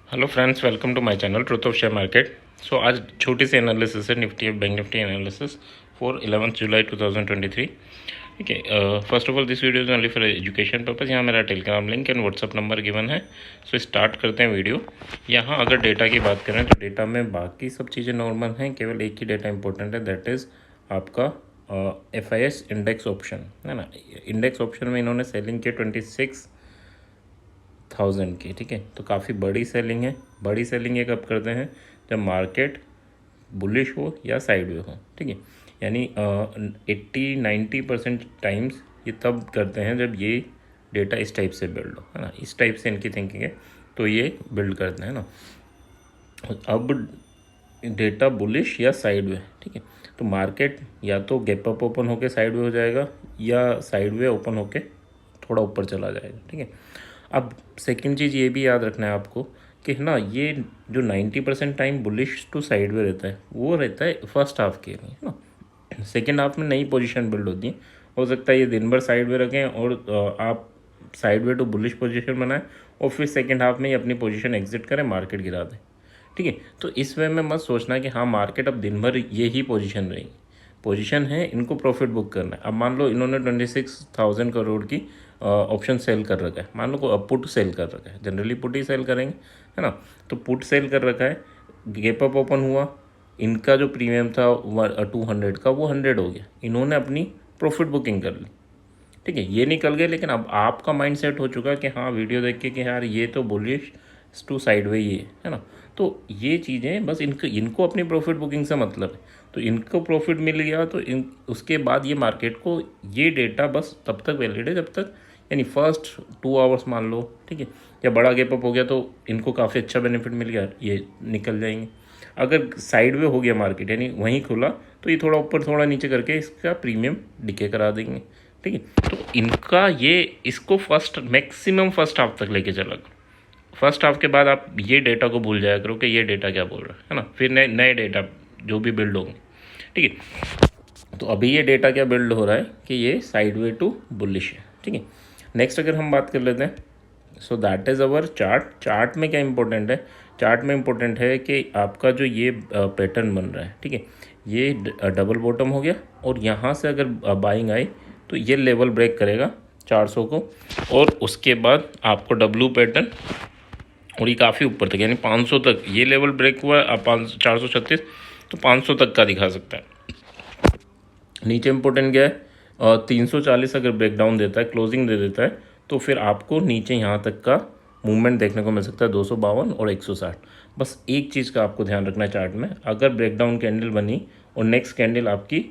Hello friends, welcome to my channel truth of share market. So आज छोटी सी analysis है Nifty Bank Nifty analysis for 11 जुलाई 2023। ठीक है, first of all this video is only for education purpose. यहाँ मेरा Telegram link and WhatsApp number given है। सो स्टार्ट करते हैं वीडियो। यहाँ अगर डेटा की बात करें तो डेटा में बाकी सब चीज़ें नॉर्मल हैं, केवल एक ही डेटा इंपॉर्टेंट है, दैट इज़ आपका FIS इंडेक्स ऑप्शन है ना। इंडेक्स ऑप्शन में इन्होंने सेलिंग की 26,000 की। ठीक है, तो काफ़ी बड़ी सेलिंग है। बड़ी सेलिंग ये कब करते हैं? जब मार्केट बुलिश हो या साइडवे हो। ठीक है, यानी 80-90% टाइम्स ये तब करते हैं जब ये डेटा इस टाइप से बिल्ड हो, है ना। इस टाइप से इनकी थिंकिंग है, तो ये बिल्ड करते हैं ना। अब डेटा बुलिश या साइडवे, ठीक है, तो मार्केट या तो गैप अप ओपन होके साइडवे हो जाएगा या साइडवे ओपन होके थोड़ा ऊपर चला जाएगा। ठीक है, अब सेकंड चीज़ ये भी याद रखना है आपको कि ना, ये जो 90% टाइम बुलिश टू साइडवे रहता है वो रहता है फर्स्ट हाफ के लिए, है ना। सेकंड हाफ में नई पोजीशन बिल्ड होती है। हो सकता है ये दिन भर साइडवे रखें और आप साइडवे टू बुलिश पोजीशन बनाएं और फिर सेकंड हाफ में ही अपनी पोजीशन एग्जिट करें, मार्केट गिरा दें। ठीक है, तो इस वे में मत सोचना कि हाँ मार्केट अब दिन भर ये ही पोजीशन रहेगी। पोजीशन है, इनको प्रॉफिट बुक करना है। अब मान लो इन्होंने 26,000 करोड़ की ऑप्शन सेल कर रखा है, मान लो को पुट सेल कर रखा है, जनरली पुट ही सेल करेंगे, है ना। तो पुट सेल कर रखा है, गैप अप ओपन हुआ, इनका जो प्रीमियम था 200 का वो 100 हो गया, इन्होंने अपनी प्रॉफिट बुकिंग कर ली। ठीक है, ये निकल गए, लेकिन अब आपका माइंड सेट हो चुका कि हाँ वीडियो देख के कि यार ये तो बुलिश टू साइडवे ये है ना। तो ये चीज़ें बस इनको अपनी प्रॉफिट बुकिंग से मतलब है। तो इनको प्रॉफिट मिल गया तो उसके बाद ये मार्केट को ये डेटा बस तब तक वैलिड है जब तक, यानी फर्स्ट 2 आवर्स मान लो, ठीक है, या बड़ा गैप अप हो गया तो इनको काफ़ी अच्छा बेनिफिट मिल गया, ये निकल जाएंगे। अगर साइडवे हो गया मार्केट, यानी वहीं खुला, तो ये थोड़ा ऊपर थोड़ा नीचे करके इसका प्रीमियम डिके करा देंगे। ठीक है, तो इनका ये इसको मैक्सिमम फर्स्ट हाफ तक लेके चला करो। फर्स्ट हाफ के बाद आप ये डेटा को भूल जाया करो कि ये डेटा क्या बोल रहा है ना। फिर नए नए डेटा जो भी बिल्ड होंगे। ठीक है, तो अभी ये डेटा क्या बिल्ड हो रहा है कि ये साइडवे टू बुलिश है। ठीक है, नेक्स्ट अगर हम बात कर लेते हैं, so that is our chart. Chart में क्या इंपॉर्टेंट है? चार्ट में इंपॉर्टेंट है कि आपका जो ये पैटर्न बन रहा है, ठीक है, ये डबल बॉटम हो गया और यहाँ से अगर बाइंग आई तो ये लेवल ब्रेक करेगा 400 को, और उसके बाद आपको डब्लू पैटर्न, और ये काफ़ी ऊपर तक यानी 500 तक ये लेवल ब्रेक हुआ। आप 436 तो 500 तक का दिखा सकता है। नीचे इंपॉर्टेंट क्या है? 340 अगर ब्रेकडाउन देता है, क्लोजिंग दे देता है, तो फिर आपको नीचे यहाँ तक का मूवमेंट देखने को मिल सकता है 252 और 160। बस एक चीज़ का आपको ध्यान रखना है चार्ट में, अगर ब्रेकडाउन कैंडल बनी और नेक्स्ट कैंडल आपकी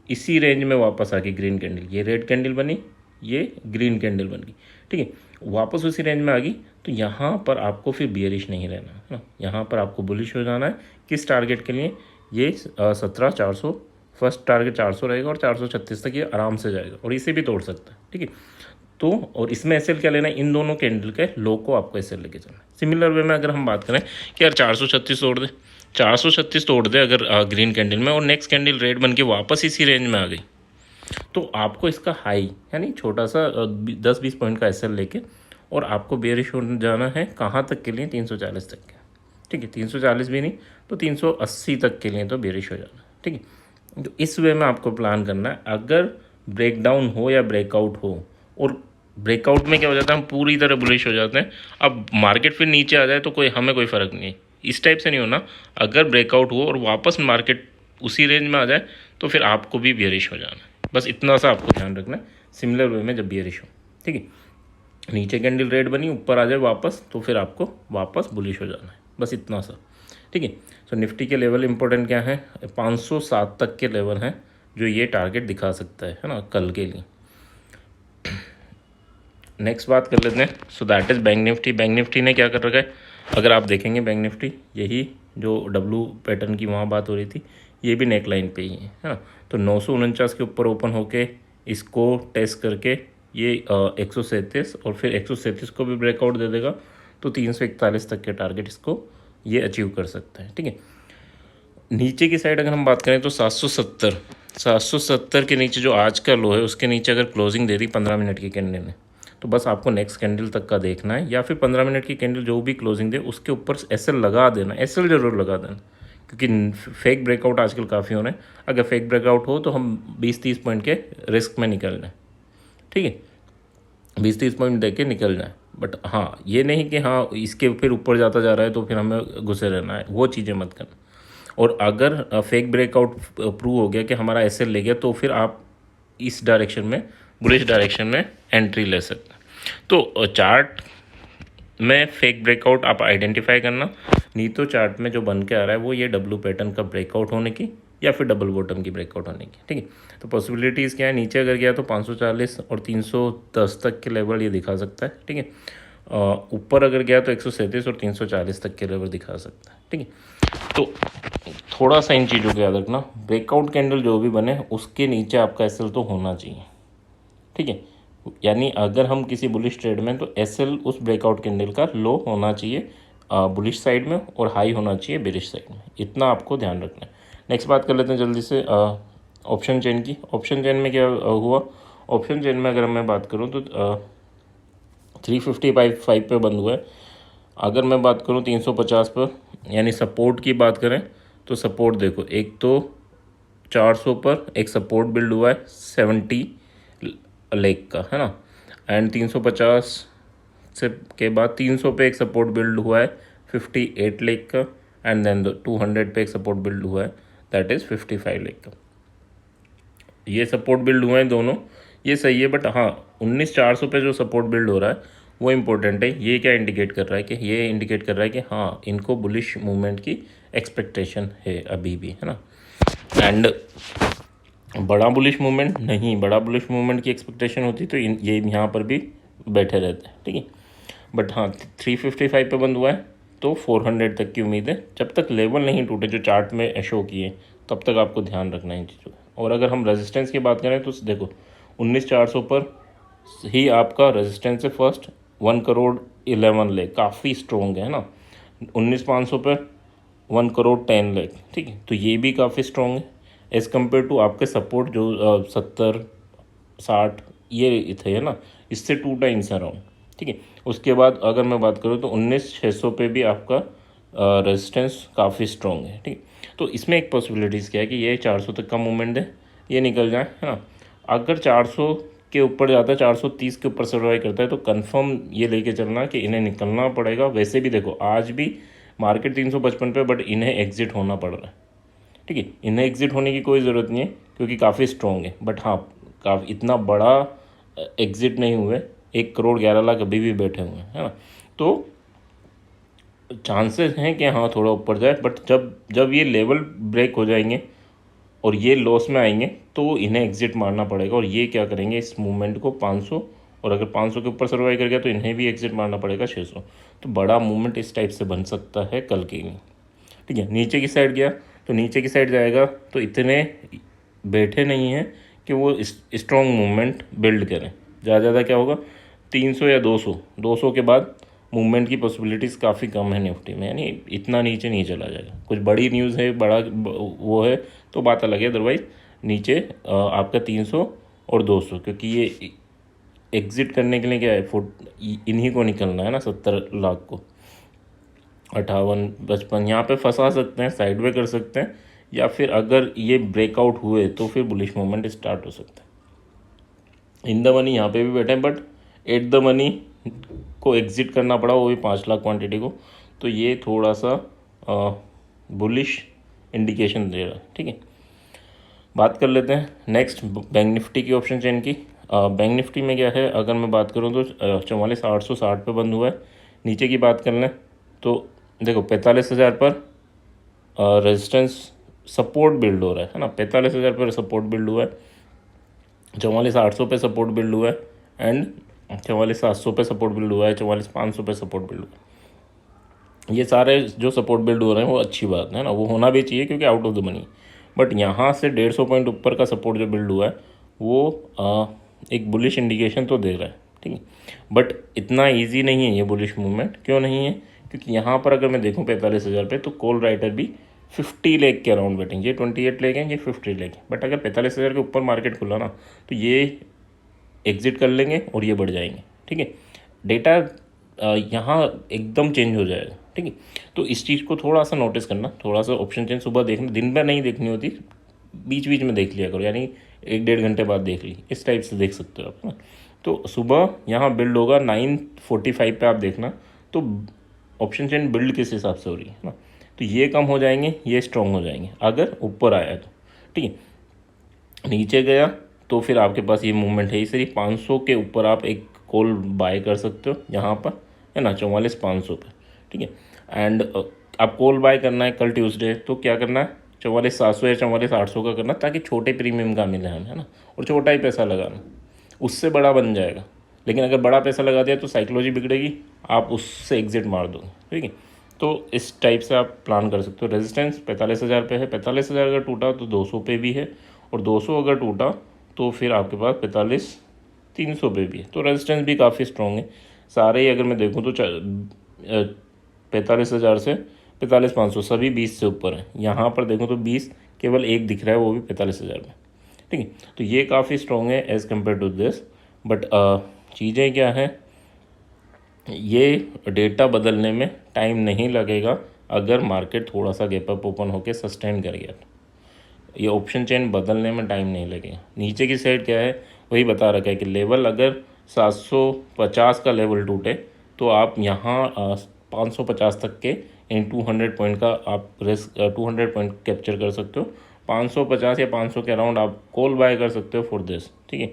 इसी रेंज में वापस आ गई, ग्रीन कैंडल, ये रेड कैंडल बनी, ये ग्रीन कैंडल बन गई, ठीक है, वापस उसी रेंज में आ गई, तो यहाँ पर आपको फिर बियरिश नहीं रहना है ना, यहाँ पर आपको बुलिश हो जाना है। किस टारगेट के लिए? ये 17,400 फर्स्ट टारगेट 400 रहेगा और 436 तक ये आराम से जाएगा और इसे भी तोड़ सकता है। ठीक है, तो और इसमें एसएल क्या लेना है? इन दोनों कैंडल के लो को आपको एसएल लेके चलना है। सिमिलर वे में अगर हम बात करें कि यार 436 तोड़ दे, 436 तोड़ दे अगर ग्रीन कैंडल में, और नेक्स्ट कैंडल रेड बन के वापस इसी रेंज में आ गई, तो आपको इसका हाई यानी छोटा सा 10-20 पॉइंट का एसएल लेके और आपको बेरिश हो जाना है कहाँ तक के लिए? 340 तक के। ठीक है, 340 भी नहीं तो 380 तक के लिए तो बेरिश हो जाना है। ठीक है, तो इस वे में आपको प्लान करना है। अगर ब्रेकडाउन हो या ब्रेकआउट हो, और ब्रेकआउट में क्या हो जाता है, हम पूरी तरह बुलिश हो जाते हैं, अब मार्केट फिर नीचे आ जाए तो हमें कोई फ़र्क नहीं है, इस टाइप से नहीं होना। अगर ब्रेकआउट हो और वापस मार्केट उसी रेंज में आ जाए तो फिर आपको भी बेरिश हो जाना है। बस इतना सा आपको ध्यान रखना है सिमिलर वे में जब बेरिश हो। ठीक है, नीचे कैंडल रेड बनी, ऊपर आ जाए वापस, तो फिर आपको वापस बुलिश हो जाना है, बस इतना सा। ठीक है, तो निफ्टी के लेवल इंपॉर्टेंट क्या है? 507 तक के लेवल हैं जो ये टारगेट दिखा सकता है ना, कल के लिए। नेक्स्ट बात कर लेते हैं, so that is bank Nifty. Bank Nifty ने क्या कर रखा है? अगर आप देखेंगे बैंक निफ्टी, यही जो डब्लू पैटर्न की वहाँ बात हो रही थी, ये भी नेक लाइन पे ही है ना। तो 949 के ऊपर ओपन होके इसको टेस्ट करके ये 137 और फिर 137 को भी ब्रेकआउट दे देगा, तो 341 तक के टारगेट इसको ये अचीव कर सकता है। ठीक है, नीचे की साइड अगर हम बात करें तो 770 के नीचे जो आज का लो है उसके नीचे अगर क्लोजिंग दे दी 15 मिनट की कैंडल ने, तो बस आपको नेक्स्ट कैंडल तक का देखना है, या फिर 15 मिनट की कैंडल जो भी क्लोजिंग दे उसके ऊपर एसएल लगा देना, एसएल ज़रूर लगा देना, क्योंकि फेक ब्रेकआउट आजकल काफ़ी हो रहे हैं। अगर फेक ब्रेकआउट हो तो हम 20-30 पॉइंट के रिस्क में निकल जाए, ठीक है, 20-30 पॉइंट दे के निकल जाए। बट हाँ, ये नहीं कि हाँ इसके फिर ऊपर जाता जा रहा है तो फिर हमें घुसे रहना है, वो चीज़ें मत करना। और अगर फेक ब्रेकआउट प्रूव हो गया कि हमारा एसएल ले गया, तो फिर आप इस डायरेक्शन में, बुलिश डायरेक्शन में एंट्री ले सकते हैं। तो चार्ट में फेक ब्रेकआउट आप आइडेंटिफाई करना, नहीं तो चार्ट में जो बन के आ रहा है वो ये डब्लू पैटर्न का ब्रेकआउट होने की या फिर डबल बॉटम की ब्रेकआउट होने की, ठीक है। तो पॉसिबिलिटीज़ क्या है, नीचे अगर गया तो 540 और 310 तक के लेवल ये दिखा सकता है, ठीक है। ऊपर अगर गया तो 137 और 340 तक के लेवल दिखा सकता है, ठीक है। तो थोड़ा सा इन चीज़ों को याद रखना, ब्रेकआउट कैंडल जो भी बने उसके नीचे आपका एसएल तो होना चाहिए, ठीक है। यानी अगर हम किसी बुलिश ट्रेड में, तो एसएल उस ब्रेकआउट कैंडल का लो होना चाहिए बुलिश साइड में और हाई होना चाहिए बेरिश साइड में, इतना आपको ध्यान रखना है। नेक्स्ट बात कर लेते हैं जल्दी से ऑप्शन चेन की। ऑप्शन चेन में क्या हुआ, ऑप्शन चेन में अगर मैं बात करूँ तो 355 पे बंद हुआ है। अगर मैं बात करूँ 350 पर, यानी सपोर्ट की बात करें तो सपोर्ट देखो, एक तो 400 पर एक सपोर्ट बिल्ड हुआ है 70 लेग का, है ना, एंड 350 से के बाद 300 पे एक सपोर्ट बिल्ड हुआ है 58 लेग का, एंड देन 200 पे एक सपोर्ट बिल्ड हुआ है दैट इज़ 55 लेग का। ये सपोर्ट बिल्ड हुए हैं दोनों, ये सही है। बट हाँ, 19,400 पे जो सपोर्ट बिल्ड हो रहा है वो इम्पोर्टेंट है। ये क्या इंडिकेट कर रहा है कि ये इंडिकेट कर रहा है कि हाँ इनको बुलिश मूवमेंट की एक्सपेक्टेशन है अभी भी, है ना। एंड बड़ा बुलिश मूवमेंट नहीं, बड़ा बुलिश मूवमेंट की एक्सपेक्टेशन होती तो ये यहाँ पर भी बैठे रहते हैं, ठीक है। बट हाँ 355 पे बंद हुआ है तो 400 तक की उम्मीद है, जब तक लेवल नहीं टूटे जो चार्ट में शो किए तब तक आपको ध्यान रखना है इन चीज़ों। और अगर हम रेजिस्टेंस की बात करें तो देखो 19,400 पर ही आपका रेजिस्टेंस है फर्स्ट, 1 करोड़ 11 लाख, काफ़ी स्ट्रॉन्ग है ना। 19,500 पर 1 करोड़ 10 लाख, ठीक है, तो ये भी काफ़ी स्ट्रॉन्ग है एज़ कम्पेयर टू आपके सपोर्ट जो 70-60 ये थे, है ना, इससे 2 टाइम्स अराउंड, ठीक है। उसके बाद अगर मैं बात करूँ तो 19,600 पे भी आपका रेजिस्टेंस काफ़ी स्ट्रॉन्ग है, ठीक। तो इसमें एक पॉसिबिलिटीज़ क्या है कि ये 400 तक का मूवमेंट है, ये निकल जाए, है ना। अगर 400 के ऊपर जाता है, 430 के ऊपर सर्वाइव करता है, तो कंफर्म ये लेके चलना कि इन्हें निकलना पड़ेगा। वैसे भी देखो आज भी मार्केट 355 पे, बट इन्हें एग्जिट होना पड़ रहा है, ठीक है। इन्हें एग्जिट होने की कोई ज़रूरत नहीं है क्योंकि काफ़ी स्ट्रॉन्ग है। बट हाँ, काफ़ी इतना बड़ा एग्जिट नहीं हुए, 1 करोड़ 11 लाख अभी भी बैठे हुए हैं, है ना। तो चांसेस हैं कि हाँ थोड़ा ऊपर जाए, बट जब जब ये लेवल ब्रेक हो जाएंगे और ये लॉस में आएंगे तो इन्हें एग्जिट मारना पड़ेगा। और ये क्या करेंगे, इस मूवमेंट को 500, और अगर 500 के ऊपर सर्वाइव कर गया तो इन्हें भी एग्जिट मारना पड़ेगा 600। तो बड़ा मूवमेंट इस टाइप से बन सकता है कल के लिए, ठीक है। नीचे की साइड गया तो नीचे की साइड जाएगा तो इतने बैठे नहीं हैं कि वो स्ट्रॉन्ग मूवमेंट बिल्ड करें। ज़्यादा क्या होगा, 300 या 200 के बाद मूवमेंट की पॉसिबिलिटीज़ काफ़ी कम है निफ्टी में, यानी इतना नीचे नहीं चला जाएगा। कुछ बड़ी न्यूज़ है, बड़ा वो है तो बात अलग है, अदरवाइज नीचे आपका 300 और 200, क्योंकि ये एग्ज़िट करने के लिए क्या है, इन्हीं को निकलना है ना, 70 लाख को, 58 55 यहाँ पे फंसा सकते हैं, साइड वे कर सकते हैं, या फिर अगर ये ब्रेकआउट हुए तो फिर बुलिश मूवमेंट स्टार्ट हो सकता है। इन द मनी यहाँ पे भी बैठे हैं, बट एट द मनी को एग्ज़िट करना पड़ा, वो भी 5 लाख क्वांटिटी को, तो ये थोड़ा सा बुलिश इंडिकेशन दे रहा है, ठीक है। बात कर लेते हैं नेक्स्ट बैंक निफ्टी की, ऑप्शन चेन की। बैंक निफ्टी में क्या है, अगर मैं बात करूँ तो 44,860 पे बंद हुआ है। नीचे की बात कर लें तो देखो 45,000 पर रेजिस्टेंस सपोर्ट बिल्ड हो रहा है ना, 45,000 पर सपोर्ट बिल्ड हुआ है, 44,800 पे सपोर्ट बिल्ड हुआ है, एंड 44,700 पे सपोर्ट बिल्ड हुआ है, 44,500 पे सपोर्ट बिल्ड हुआ है। ये सारे जो सपोर्ट बिल्ड हो रहे हैं वो अच्छी बात है ना, वो होना भी चाहिए क्योंकि out of the money. But यहाँ से 150 पॉइंट ऊपर का सपोर्ट जो बिल्ड हुआ है वो एक बुलिश इंडिकेशन तो दे रहा है, ठीक है। बट इतना ईजी नहीं है ये बुलिश मूवमेंट। क्यों नहीं है, क्योंकि यहाँ पर अगर मैं देखूँ 45,000 पे तो कॉल राइटर भी 50 लाख के अराउंड बैठेंगे, ये 28 लाख हैं, ये 50 लाख है। बट अगर 45,000 के ऊपर मार्केट खुला ना तो ये एग्जिट कर लेंगे और ये बढ़ जाएंगे, ठीक है, डेटा यहाँ एकदम चेंज हो जाएगा। ठीक है, तो इस चीज़ को थोड़ा सा नोटिस करना, थोड़ा सा ऑप्शन चेंज सुबह देखना, दिन भर नहीं देखनी होती, बीच बीच में देख लिया करो, यानी 1-1.5 घंटे बाद देख ली, इस टाइप से देख सकते हो आप ना। तो सुबह यहाँ बिल्ड होगा 9:45 पे आप देखना, तो ऑप्शन चेन बिल्ड किस हिसाब से हो रही है ना, तो ये कम हो जाएंगे, ये स्ट्रॉन्ग हो जाएंगे अगर ऊपर आया तो। ठीक है, नीचे गया तो फिर आपके पास ये मूवमेंट है ही सही, 500 के ऊपर आप एक कॉल बाय कर सकते हो यहाँ पर, है ना, 44,500 पे। ठीक है, एंड आप कॉल बाय करना है कल ट्यूसडे, तो क्या करना है, 44,700 या 44,800 का करना, ताकि छोटे प्रीमियम का मिले हमें, है ना, और छोटा ही पैसा लगाना, उससे बड़ा बन जाएगा। लेकिन अगर बड़ा पैसा लगा दिया तो साइकोलॉजी बिगड़ेगी, आप उससे एग्जिट मार दो। ठीक है, तो इस टाइप से आप प्लान कर सकते हो। रेजिस्टेंस 45,000 पे है, 45,000 अगर टूटा तो 200 पे भी है, और 200 अगर टूटा तो फिर आपके पास 45,300 पे भी है, तो रेजिस्टेंस भी काफ़ी स्ट्रॉन्ग है। सारे ही अगर मैं देखूँ तो 45,000 से 45,500 सभी 20 से ऊपर हैं। यहाँ पर देखूँ तो 20 केवल एक दिख रहा है, वो भी 45,000 में। ठीक है, तो ये काफ़ी स्ट्रॉन्ग है as compare to this. But चीज़ें क्या हैं, ये डेटा बदलने में टाइम नहीं लगेगा अगर मार्केट थोड़ा सा गैप अप ओपन होकर सस्टेन कर गया, ये ऑप्शन चेन बदलने में टाइम नहीं लगेगा। नीचे की साइड क्या है, वही बता रखा है कि लेवल अगर 750 का लेवल टूटे तो आप यहाँ 550 तक के इन 200 पॉइंट का आप रिस्क 200 पॉइंट कैप्चर कर सकते हो। 550 या 500 के अराउंड आप कॉल बाय कर सकते हो फॉर दिस। ठीक है,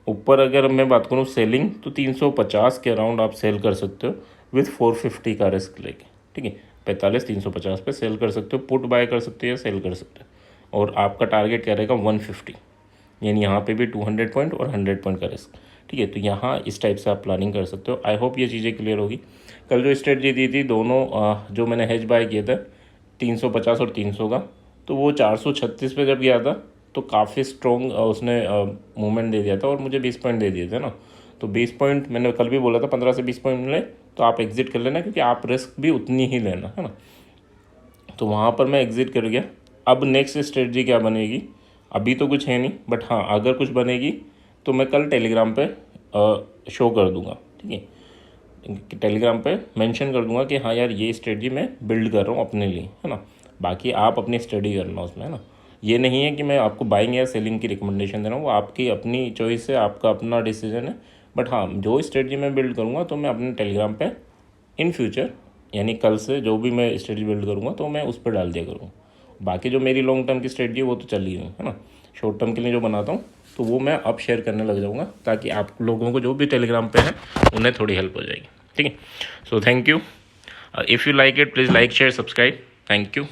ऊपर अगर मैं बात करूँ सेलिंग, तो 350 के अराउंड आप सेल कर सकते हो विथ 450 का रिस्क लेके। ठीक है, 45,350 पे सेल कर सकते हो, पुट बाय कर सकते हो या सेल कर सकते हो, और आपका टारगेट क्या रहेगा 150, यानी यहाँ पे भी 200 पॉइंट और 100 पॉइंट का रिस्क। ठीक है, तो यहाँ इस टाइप से आप प्लानिंग कर सकते हो। आई होप ये चीज़ें क्लियर होगी। कल जो स्ट्रेटजी दी थी दोनों जो मैंने हेज बाय किया था 350 और 300 का, तो वो 436 पे जब गया था तो काफ़ी स्ट्रॉन्ग उसने मूवमेंट दे दिया था, और मुझे 20 पॉइंट दे दिए थे ना। तो 20 पॉइंट मैंने कल भी बोला था, 15 से 20 पॉइंट मिले तो आप एग्जिट कर लेना, क्योंकि आप रिस्क भी उतनी ही लेना, है ना। तो वहाँ पर मैं एग्जिट कर गया। अब नेक्स्ट स्ट्रेटजी क्या बनेगी, अभी तो कुछ है नहीं, बट हाँ अगर कुछ बनेगी तो मैं कल टेलीग्राम पे शो कर दूँगा। ठीक है, टेलीग्राम पे मेंशन कर दूंगा कि हाँ यार ये स्ट्रेटजी मैं बिल्ड कर रहा हूँ अपने लिए, है ना। बाकी आप अपनी स्टडी करना उसमें, है ना। ये नहीं है कि मैं आपको बाइंग या सेलिंग की रिकमेंडेशन दे रहा हूँ, वो आपकी अपनी चॉइस है, आपका अपना डिसीजन है। बट हाँ, जो स्ट्रेटजी मैं बिल्ड करूँगा तो मैं अपने टेलीग्राम पे इन फ्यूचर, यानी कल से जो भी मैं स्ट्रेटजी बिल्ड करूँगा तो मैं उस पर डाल दिया करूँगा। बाकी जो मेरी लॉन्ग टर्म की स्ट्रेटजी है वो तो चल ही रही है ना। शॉर्ट टर्म के लिए जो बनाता हूँ तो वो मैं अब शेयर करने लग जाऊँगा, ताकि आप लोगों को जो भी टेलीग्राम पे है उन्हें थोड़ी हेल्प हो जाएगी। ठीक है, so thank you. If you like it please like share subscribe. Thank you.